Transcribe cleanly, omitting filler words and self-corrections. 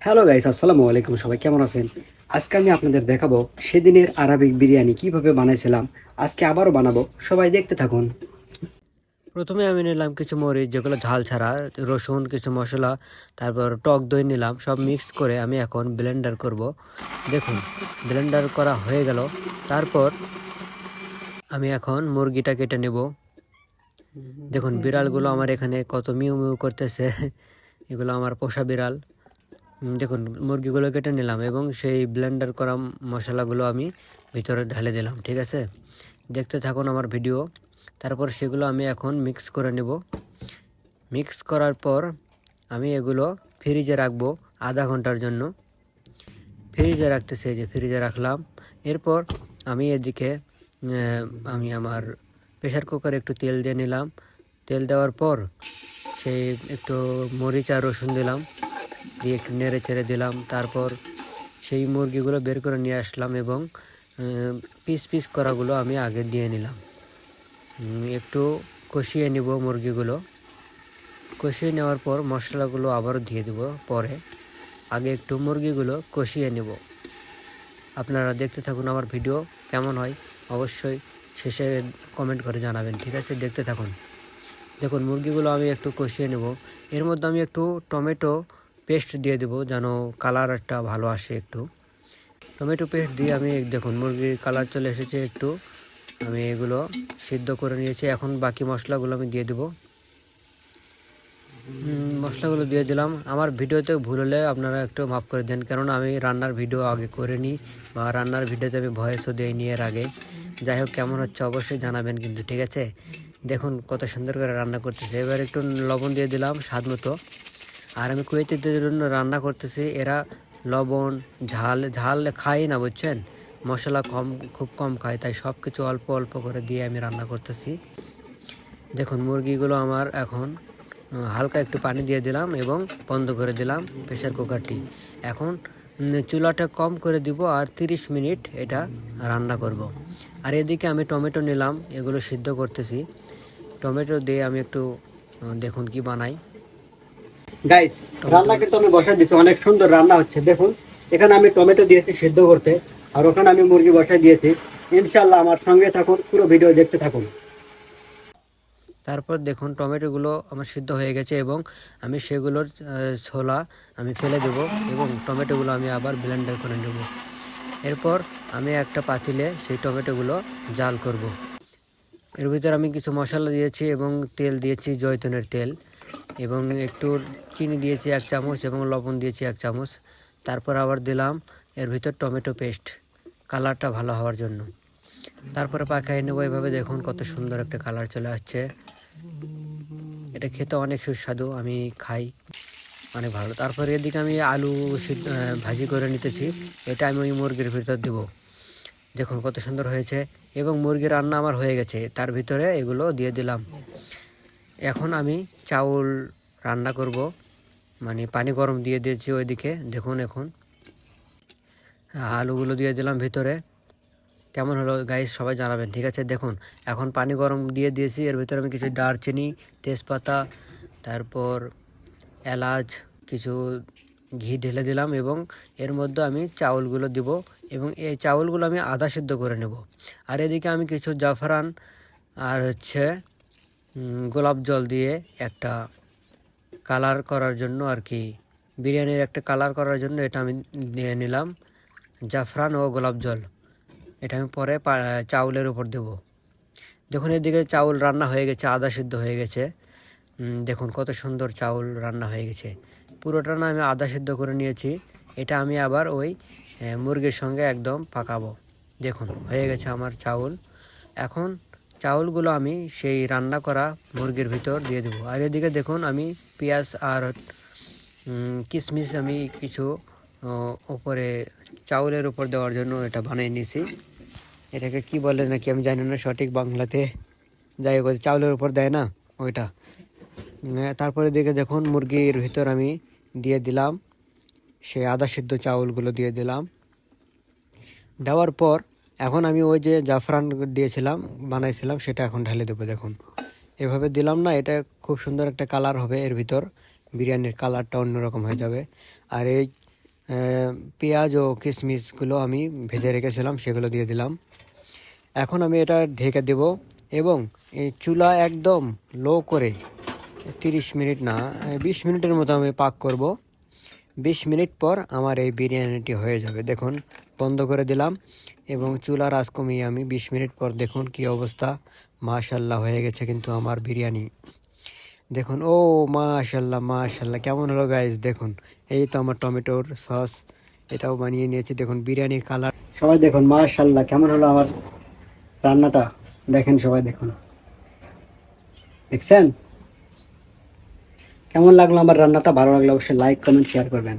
Hello guys, আসসালামু আলাইকুম। সবাই কেমন আছেন? আজকে আমি আপনাদের দেখাবো সেদিনের আরাবিক বিরিয়ানি কিভাবে বানাইছিলাম। আজকে আবারও বানাবো, সবাই দেখতে থাকুন। প্রথমে আমি নিলাম কিছু মরিচ, যেগুলো ঝাল ছাড়া, রসুন, কিছু মশলা, তারপর টক দই নিলাম। সব মিক্স করে আমি এখন ব্লেন্ডার করব। দেখুন, ব্লেন্ডার করা হয়ে গেল। তারপর আমি এখন মুরগিটা কেটে নেব। দেখুন, বিড়ালগুলো আমার এখানে কত মিউ মিউ করতেছে। এগুলো আমার পোষা বিড়াল। দেখুন, মুরগিগুলো কেটে নিলাম এবং সেই ব্লেন্ডার করা মশলাগুলো আমি ভিতরে ঢেলে দিলাম। ঠিক আছে, দেখতে থাকুন আমার ভিডিও। তারপর সেগুলো আমি এখন মিক্স করে নেব। মিক্স করার পর আমি এগুলো ফ্রিজে রাখবো আধা ঘন্টার জন্য। ফ্রিজে রাখতেছি, যে ফ্রিজে রাখলাম। এরপর আমি এদিকে আমি আমার প্রেশার কুকারে একটু তেল দিয়ে নিলাম। তেল দেওয়ার পর সেই একটু মরিচ আর রসুন দিলাম, দিয়ে একটু নেড়ে চেড়ে দিলাম। তারপর সেই মুরগিগুলো বের করে নিয়ে আসলাম এবং পিস পিস করাগুলো আমি আগে দিয়ে নিলাম। একটু কষিয়ে নিব মুরগিগুলো। কষিয়ে নেওয়ার পর মশলাগুলো আবারও দিয়ে দেব পরে। আগে একটু মুরগিগুলো কষিয়ে নেব। আপনারা দেখতে থাকুন আমার ভিডিও। কেমন হয় অবশ্যই শেষে কমেন্ট করে জানাবেন। ঠিক আছে, দেখতে থাকুন। দেখুন, মুরগিগুলো আমি একটু কষিয়ে নেব। এর মধ্যে আমি একটু টমেটো পেস্ট দিয়ে দেবো, যেন কালারটা ভালো আসে। একটু টমেটো পেস্ট দিয়ে আমি, দেখুন, মুরগির কালার চলে এসেছে একটু। আমি এগুলো সিদ্ধ করে নিয়েছি। এখন বাকি মশলাগুলো আমি দিয়ে দেবো। মশলাগুলো দিয়ে দিলাম। আমার ভিডিওতে ভুল হলে আপনারা একটু মাফ করে দেন, কেননা আমি রান্নার ভিডিও আগে করে নিই, বা রান্নার ভিডিওতে আমি ভয়েসও দিইনি এর আগে। যাই হোক, কেমন হচ্ছে অবশ্যই জানাবেন কিন্তু। ঠিক আছে, দেখুন কত সুন্দর করে রান্না করতেছে। এবার একটু লবণ দিয়ে দিলাম স্বাদ মতো। আর আমি কুয়েতিদের জন্য রান্না করতেছি, এরা লবণ ঝাল ঝাল খাই না, বুঝছেন। মশলা খুব কম খায়, তাই সব কিছু অল্প অল্প করে দিয়ে আমি রান্না করতেছি। দেখুন, মুরগিগুলো আমার এখন হালকা একটু পানি দিয়ে দিলাম এবং বন্ধ করে দিলাম প্রেসার কুকারটি। এখন চুলাটা কম করে দিব আর 30 মিনিট এটা রান্না করব। আর এদিকে আমি টমেটো নিলাম, এগুলো সিদ্ধ করতেছি। টমেটো দিয়ে আমি একটু দেখুন কি বানাই। গাইস, রান্না কিন্তু আমি বসাই দিয়েছি, অনেক সুন্দর রান্না হচ্ছে। দেখুন, এখানে আমি টমেটো দিয়েছি সিদ্ধ করতে, আর ওখানে আমি মুরগি বসাই দিয়েছি। ইনশাল্লাহ আমার সঙ্গে থাকুন, পুরো ভিডিও দেখতে থাকুন। তারপর দেখুন, টমেটোগুলো আমার সিদ্ধ হয়ে গেছে এবং আমি সেগুলোর ছোলা আমি ফেলে দেব এবং টমেটোগুলো আমি আবার ব্লেন্ডার করে নেব। এরপর আমি একটা পাতিলে সেই টমেটোগুলো জাল করব। এর ভিতরে আমি কিছু মশলা দিয়েছি এবং তেল দিয়েছি, জয়তুনের তেল, এবং একটু চিনি দিয়েছি 1 চামচ এবং লবণ দিয়েছি 1 চামচ। তারপর আবার দিলাম এর ভিতর টমেটো পেস্ট, কালারটা ভালো হওয়ার জন্য। তারপরে পাকাই নেব এভাবে। দেখুন কত সুন্দর একটা কালার চলে আসছে। এটা খেতে অনেক সুস্বাদু, আমি খাই অনেক ভালো। তারপরে এদিকে আমি আলু ভাজি করে নিতেছি। এটা আমি ওই মুরগির ভিতর দেব। দেখুন কত সুন্দর হয়েছে এবং মুরগির রান্না আমার হয়ে গেছে। তার ভিতরে এগুলো দিয়ে দিলাম। এখন আমি চাউল রান্না করব, মানে পানি গরম দিয়ে দিয়েছি ওইদিকে। দেখুন, এখন আলুগুলো দিয়ে দিলাম ভিতরে। কেমন হলো গাইস সবাই জানাবেন। ঠিক আছে, দেখুন এখন পানি গরম দিয়ে দিয়েছি। এর ভিতরে আমি কিছু দারচিনি, তেজপাতা, তারপর এলাচ, কিছু ঘি ঢেলে দিলাম এবং এর মধ্যে আমি চাউলগুলো দিব এবং এই চাউলগুলো আমি আধা সিদ্ধ করে নেব। আর এদিকে আমি কিছু জাফরান আর হচ্ছে গোলাপ জল দিয়ে একটা কালার করার জন্য আর কি, বিরিয়ানির একটা কালার করার জন্য এটা আমি নিয়ে নিলাম, জাফরান ও গোলাপ জল। এটা আমি পরে চাউলের উপর দেব। দেখুন, এদিকে চাউল রান্না হয়ে গেছে, আধা সিদ্ধ হয়ে গেছে। দেখুন কত সুন্দর চাউল রান্না হয়ে গেছে। পুরোটা না আমি আধা সিদ্ধ করে নিয়েছি। এটা আমি আবার ওই মুরগির সঙ্গে একদম পাকাবো। দেখুন হয়ে গেছে আমার চাউল। এখন চাউলগুলো আমি সেই রান্না করা মুরগির ভিতর দিয়ে দেবো। আর এদিকে দেখুন, আমি পেঁয়াজ আর কিশমিশ আমি কিছু উপরে চাউলের উপর দেওয়ার জন্য এটা বানিয়ে নিয়েছি। এটাকে কি বলে নাকি আমি জানি না সঠিক বাংলাতে, যাই হোক চাউলের উপর দেয় না ওইটা। তারপরে দিকে দেখুন, মুরগির ভিতর আমি দিয়ে দিলাম সেই আদা সিদ্ধ চাউলগুলো দিয়ে দিলাম। দেওয়ার পর এখন আমি ওই যে জাফরান দিয়েছিলাম, বানাইছিলাম, সেটা এখন ঢেলে দেবো। দেখুন এভাবে দিলাম না, এটা খুব সুন্দর একটা কালার হবে এর ভিতর, বিরিয়ানির কালারটা অন্যরকম হয়ে যাবে। আর এই পেঁয়াজ ও কিশমিশগুলো আমি ভেজে রেখেছিলাম, সেগুলো দিয়ে দিলাম। এখন আমি এটা ঢেকে দেব এবং এই চুলা একদম লো করে 30 মিনিট না 20 মিনিটের মতো আমি পাক করব। 20 মিনিট পর আমার এই বিরিয়ানিটি হয়ে যাবে। দেখুন, বন্ধ করে দিলাম এবং চুলার আঁচ কমিয়ে আমি 20 মিনিট পর দেখুন কি অবস্থা। মাশাল্লাহ হয়ে গেছে কিন্তু আমার বিরিয়ানি। দেখুন, ও মাশাল্লাহ মাশাল্লাহ, কেমন হলো গাইস দেখুন। এই তো আমার টমেটোর সস এটাও বানিয়ে নিয়েছি। দেখুন বিরিয়ানির কালার, সবাই দেখুন মাশাল্লাহ কেমন হলো আমার রান্নাটা। দেখেন সবাই দেখুন, দেখছেন কেমন লাগলো আমার রান্নাটা? ভালো লাগলে অবশ্যই লাইক কমেন্ট শেয়ার করবেন।